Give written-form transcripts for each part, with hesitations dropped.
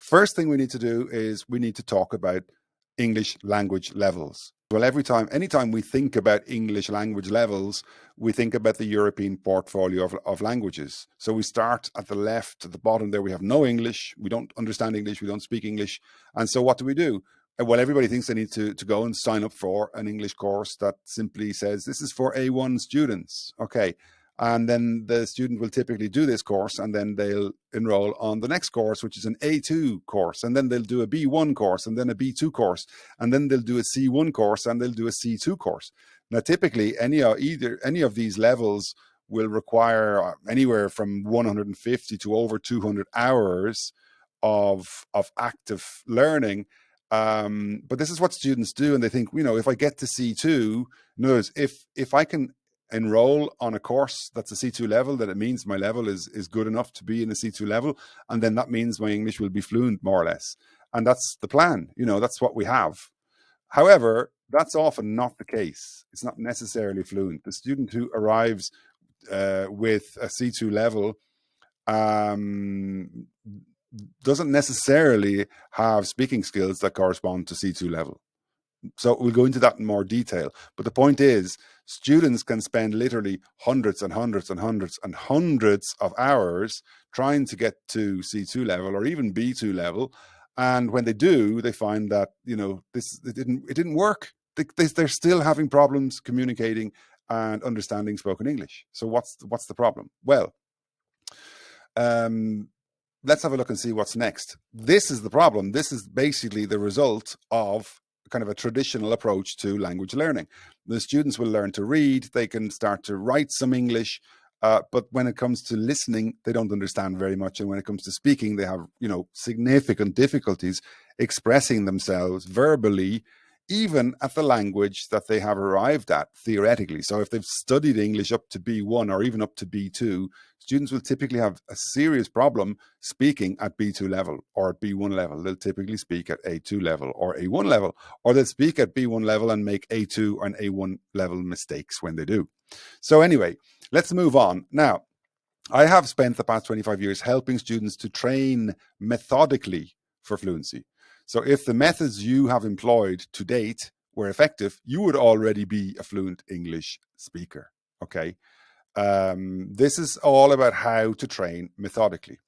First thing we need to do is we need to talk about English language levels. Well, anytime we think about English language levels, we think about the European portfolio of languages. So we start at the left, at the bottom there, we have no English, we don't understand English, we don't speak English. And so what do? Well, everybody thinks they need to go and sign up for an English course that simply says, this is for A1 students. Okay. And then the student will typically do this course, and then they'll enroll on the next course, which is an A2 course. And then they'll do a B1 course, and then a B2 course. And then they'll do a C1 course, and they'll do a C2 course. Now, typically, any of these levels will require anywhere from 150 to over 200 hours of active learning. But this is what students do, and they think, if I get to C2, in other words, if I can enroll on a course that's a C2 level, that it means my level is good enough to be in a C2 level, and then that means my English will be fluent, more or less. And that's the plan, that's what we have. However, that's often not the case. It's not necessarily fluent. The student who arrives with a C2 level doesn't necessarily have speaking skills that correspond to C2 level. So we'll go into that in more detail. But the point is, students can spend literally hundreds and hundreds and hundreds and hundreds of hours trying to get to C2 level or even B2 level. And when they do, they find that, it didn't work. They're still having problems communicating and understanding spoken English. So what's the problem? Well, let's have a look and see what's next. This is the problem. This is basically the result of kind of a traditional approach to language learning. The students will learn to read, they can start to write some English, but when it comes to listening, they don't understand very much. And when it comes to speaking, they have, significant difficulties expressing themselves verbally, even at the language that they have arrived at theoretically. So if they've studied English up to B1 or even up to B2, students will typically have a serious problem speaking at B2 level or at B1 level. They'll typically speak at A2 level or A1 level, or they'll speak at B1 level and make A2 and A1 level mistakes when they do. So anyway, let's move on. Now, I have spent the past 25 years helping students to train methodically for fluency. So if the methods you have employed to date were effective, you would already be a fluent English speaker. Okay. This is all about how to train methodically.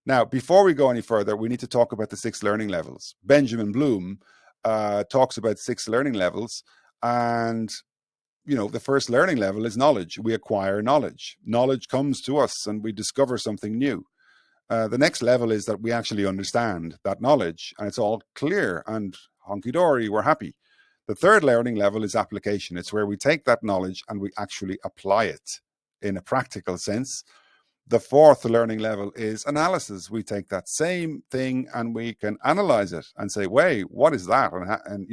Now, before we go any further, we need to talk about the 6 learning levels. Benjamin Bloom talks about 6 learning levels, and the first learning level is knowledge. We acquire knowledge. Knowledge comes to us and we discover something new. The next level is that we actually understand that knowledge and it's all clear and honky-dory, we're happy. The third learning level is application. It's where we take that knowledge and we actually apply it in a practical sense. The fourth learning level is analysis. We take that same thing and we can analyze it and say, wait, what is that? And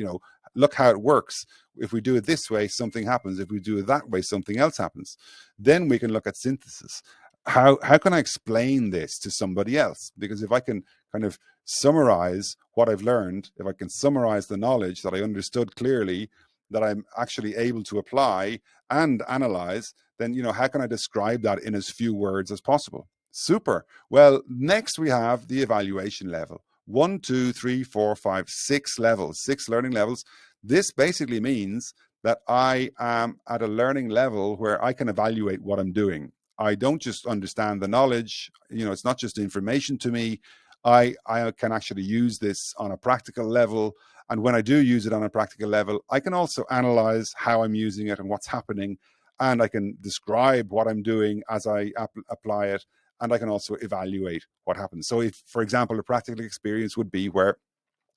look how it works. If we do it this way, something happens. If we do it that way, something else happens. Then we can look at synthesis. How can I explain this to somebody else? Because if I can kind of summarize what I've learned, if I can summarize the knowledge that I understood clearly, that I'm actually able to apply and analyze, then, how can I describe that in as few words as possible? Super. Well, next we have the evaluation level. 1, 2, 3, 4, 5, 6 levels, 6 learning levels. This basically means that I am at a learning level where I can evaluate what I'm doing. I don't just understand the knowledge, it's not just information to me. I can actually use this on a practical level. And when I do use it on a practical level, I can also analyze how I'm using it and what's happening. And I can describe what I'm doing as I apply it. And I can also evaluate what happens. So if, for example, a practical experience would be where,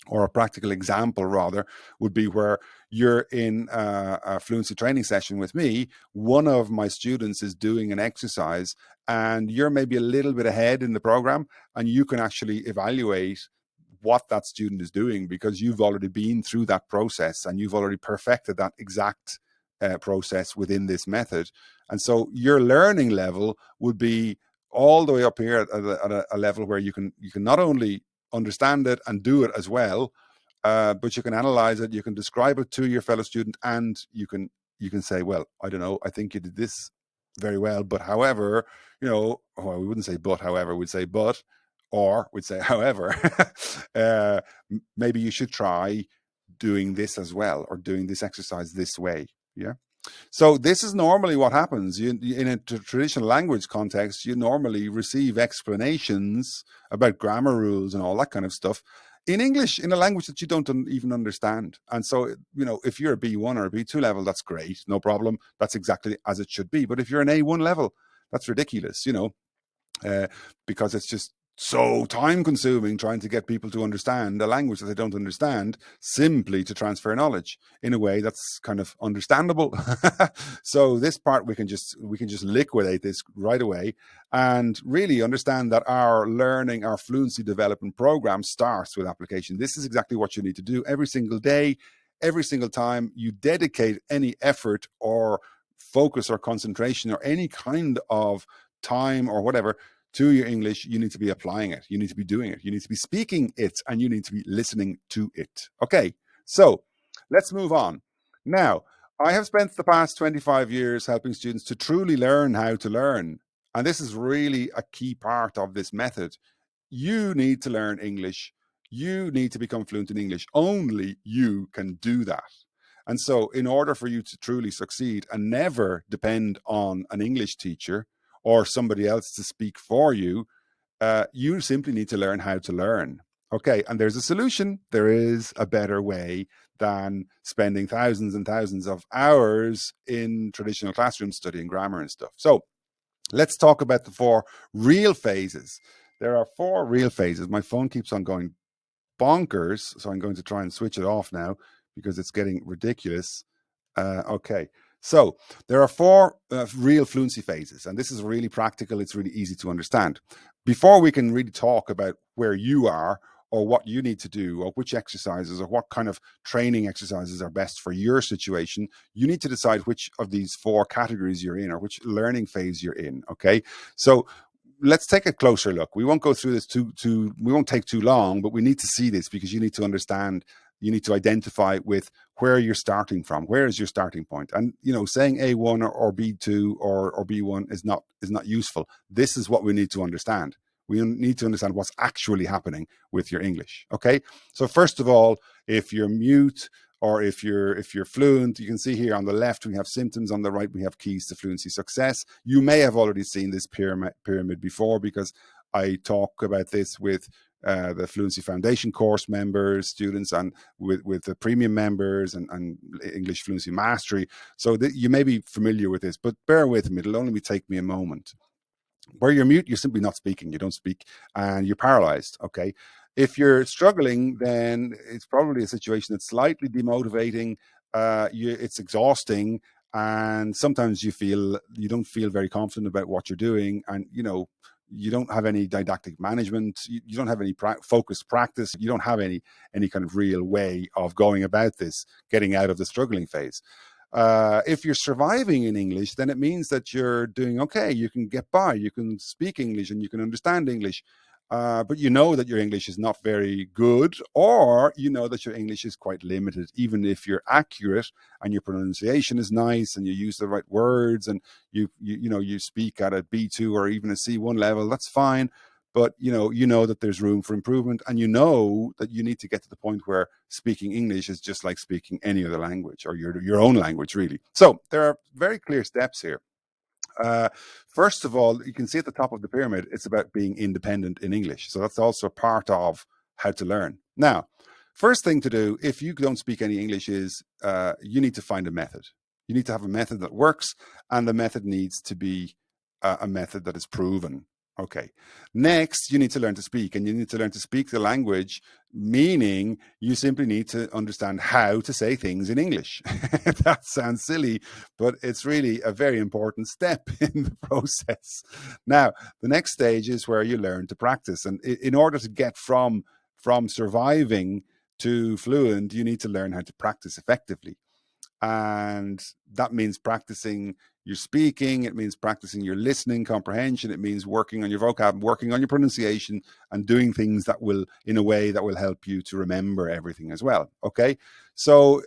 or a practical example rather, would be where you're in a fluency training session with me. One of my students is doing an exercise and you're maybe a little bit ahead in the program, and you can actually evaluate what that student is doing because you've already been through that process and you've already perfected that exact process within this method. And so your learning level would be all the way up here at a level where you can not only understand it and do it as well, but you can analyze it, you can describe it to your fellow student, and you can say, well, I don't know, I think you did this very well, but however, well, we wouldn't say but however, we'd say but Or we'd say, however, maybe you should try doing this as well, or doing this exercise this way. Yeah. So this is normally what happens. In a traditional language context, you normally receive explanations about grammar rules and all that kind of stuff in English, in a language that you don't even understand. And so, if you're a B1 or a B2 level, that's great, no problem. That's exactly as it should be. But if you're an A1 level, that's ridiculous, because it's just so time consuming trying to get people to understand a language that they don't understand, simply to transfer knowledge in a way that's kind of understandable. So this part, we can just liquidate this right away and really understand that our fluency development program starts with application. This is exactly what you need to do every single day. Every single time you dedicate any effort or focus or concentration or any kind of time or whatever to your English, you need to be applying it. You need to be doing it. You need to be speaking it, and you need to be listening to it. Okay, so let's move on. Now, I have spent the past 25 years helping students to truly learn how to learn. And this is really a key part of this method. You need to learn English. You need to become fluent in English. Only you can do that. And so, in order for you to truly succeed and never depend on an English teacher or somebody else to speak for you, you simply need to learn how to learn. Okay, and there's a solution. There is a better way than spending thousands and thousands of hours in traditional classrooms studying grammar and stuff. So let's talk about the 4 real phases. There are 4 real phases. My phone keeps on going bonkers, so I'm going to try and switch it off now because it's getting ridiculous. Okay, so there are 4 real fluency phases, and this is really practical. It's really easy to understand. Before we can really talk about where you are or what you need to do or which exercises or what kind of training exercises are best for your situation, you need to decide which of these 4 categories you're in or which learning phase you're in. Okay, so let's take a closer look. We won't go through this we won't take too long, but we need to see this because you need to understand, you need to identify with where you're starting from. Where is your starting point? And saying A1 or B2 or B1 is not useful. This is what we need to understand. We need to understand what's actually happening with your English. Okay, so first of all, if you're mute or if you're fluent, you can see here on the left we have symptoms, on the right we have keys to fluency success. You may have already seen this pyramid before because I talk about this with the Fluency Foundation course members, students, and with the premium members and English Fluency Mastery. So you may be familiar with this, but bear with me. It'll only take me a moment. Where you're mute, you're simply not speaking. You don't speak and you're paralyzed. Okay. If you're struggling, then it's probably a situation that's slightly demotivating. It's exhausting. And sometimes you don't feel very confident about what you're doing. And, you don't have any didactic management. You don't have any focused practice. You don't have any kind of real way of going about this, getting out of the struggling phase. If you're surviving in English, then it means that you're doing okay. You can get by, you can speak English and you can understand English. But you know that your English is not very good, or you know that your English is quite limited, even if you're accurate and your pronunciation is nice and you use the right words and you speak at a B2 or even a C1 level, that's fine. But you know that there's room for improvement, and you know that you need to get to the point where speaking English is just like speaking any other language, or your own language, really. So there are very clear steps here. First of all, you can see at the top of the pyramid, it's about being independent in English. So that's also part of how to learn. Now, first thing to do if you don't speak any English is you need to find a method. You need to have a method that works, and the method needs to be a method that is proven. Okay. Next, you need to learn to speak, and you need to learn to speak the language, meaning you simply need to understand how to say things in English. That sounds silly, but it's really a very important step in the process. Now, the next stage is where you learn to practice. And in order to get from surviving to fluent, you need to learn how to practice effectively. And that means practicing your speaking, it means practicing your listening comprehension, it means working on your vocab, working on your pronunciation, and doing things that will, in a way that will help you to remember everything as well. Okay, so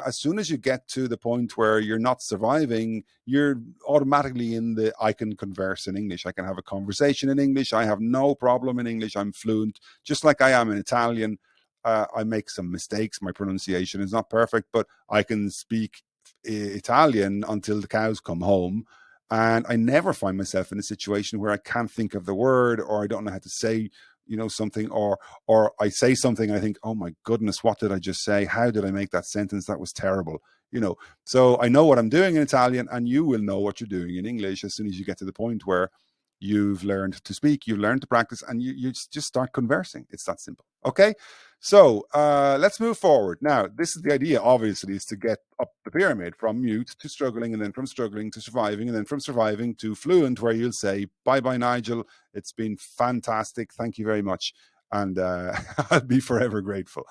as soon as you get to the point where you're not surviving, you're automatically in the I can converse in English, I can have a conversation in English, I have no problem in English, I'm fluent, just like I am in Italian. I make some mistakes, my pronunciation is not perfect, but I can speak Italian until the cows come home. And I never find myself in a situation where I can't think of the word, or I don't know how to say, something, or I say something and I think, oh my goodness, what did I just say? How did I make that sentence? That was terrible. So I know what I'm doing in Italian, and you will know what you're doing in English as soon as you get to the point where you've learned to speak, you've learned to practice, and you just start conversing. It's that simple. Okay, so let's move forward. Now, this is the idea, obviously, is to get up the pyramid from mute to struggling, and then from struggling to surviving, and then from surviving to fluent, where you'll say, bye-bye, Nigel. It's been fantastic. Thank you very much. And I'll be forever grateful.